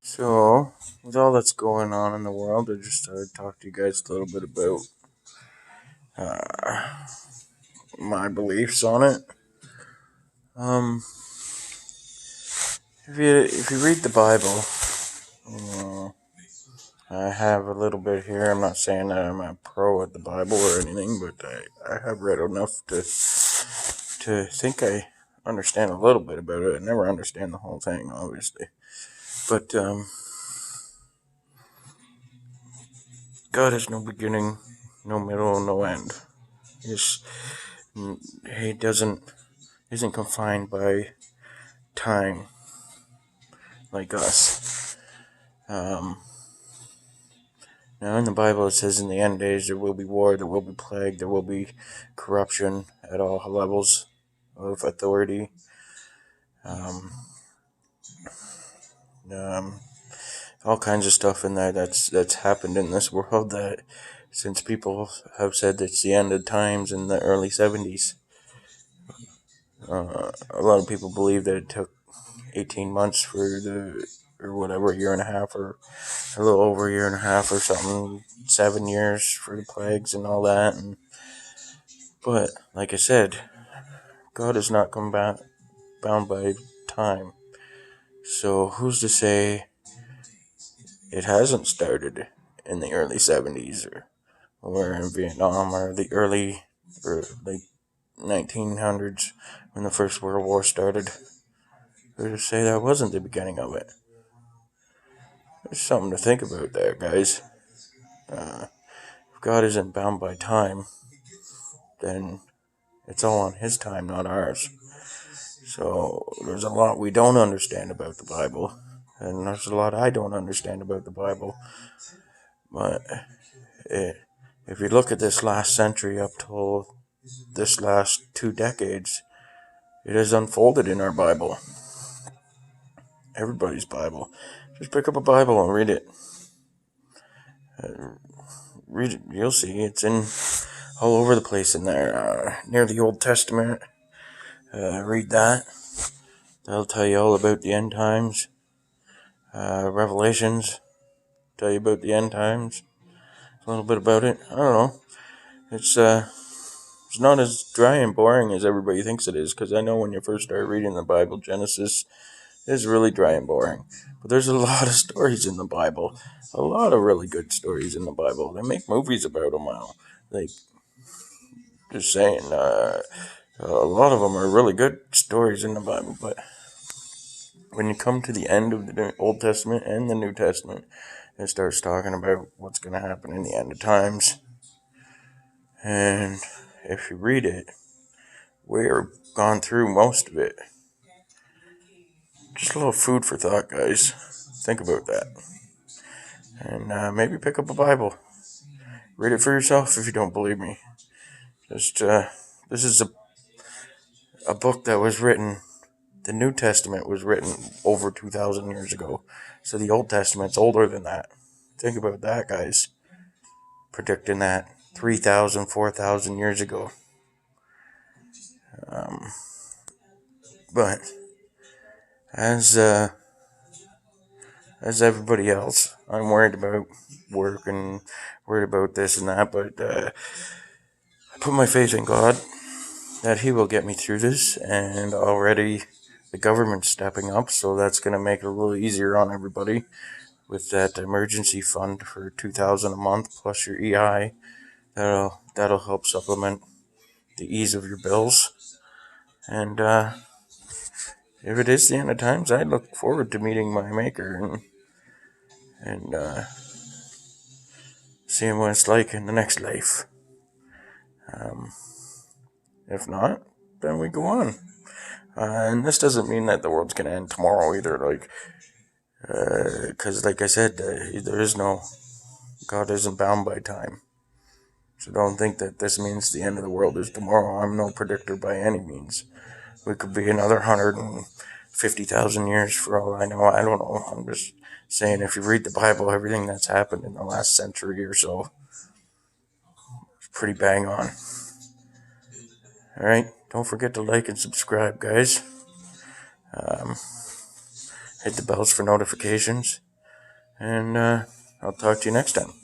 So, with all that's going on in the world, I just thought I'd talk to you guys a little bit about uh, my beliefs on it. Um, if you read the Bible, uh, I have a little bit here. I'm not saying that I'm a pro at the Bible or anything, but I have read enough to think I understand a little bit about it. I never understand the whole thing, obviously, but God has no beginning, no middle, no end. He's, he doesn't isn't confined by time like us. Um, Now, in the Bible, it says in the end days there will be war, there will be plague, there will be corruption at all levels of authority. Um, um, all kinds of stuff in there that's happened in this world that since people have said it's the end of times in the early 70s. A lot of people believe that it took 18 months for or whatever, a year and a half, or a little over a year and a half or something, 7 years for the plagues and all that. But, like I said, God is not bound by time. So, who's to say it hasn't started in the early 70s or in Vietnam or the early or like 1900s when the First World War started? Who's to say that wasn't the beginning of it? There's something to think about there, guys. If God isn't bound by time, then it's all on His time, not ours. So there's a lot we don't understand about the Bible, and there's a lot I don't understand about the Bible. But if you look at this last century up till this last 2 decades, it has unfolded in our Bible. Everybody's Bible. Just pick up a Bible and read it. Read it. You'll see it's in all over the place in there. Near the Old Testament. Read that. That'll tell you all about the end times. Revelations tell you about the end times. A little bit about it. I don't know. It's not as dry and boring as everybody thinks it is. Because I know when you first start reading the Bible, Genesis is really dry and boring. But there's a lot of stories in the Bible. A lot of really good stories in the Bible. They make movies about them now. Like, just saying, a lot of them are really good stories in the Bible. But when you come to the end of the Old Testament and the New Testament, it starts talking about what's going to happen in the end of times. And if you read it, we're gone through most of it. Just a little food for thought, guys. Think about that. And maybe pick up a Bible. Read it for yourself if you don't believe me. This is a book that was written, the New Testament was written over 2,000 years ago. So the Old Testament's older than that. Think about that, guys. Predicting that 3,000, 4,000 years ago. But as everybody else, I'm worried about work and worried about this and that. But I put my faith in God that He will get me through this, and already the government's stepping up, so that's going to make it a little easier on everybody with that emergency fund for $2,000 a month plus your EI. That'll help supplement the ease of your bills. And if it is the end of times, I look forward to meeting my Maker and seeing what it's like in the next life. If not, then we go on. And this doesn't mean that the world's going to end tomorrow either. Because like I said, there is no, God isn't bound by time. So don't think that this means the end of the world is tomorrow. I'm no predictor by any means. We could be another 150,000 years for all I know. I don't know. I'm just saying, if you read the Bible, everything that's happened in the last century or so is pretty bang on. Alright, don't forget to like and subscribe, guys. Hit the bells for notifications. and I'll talk to you next time.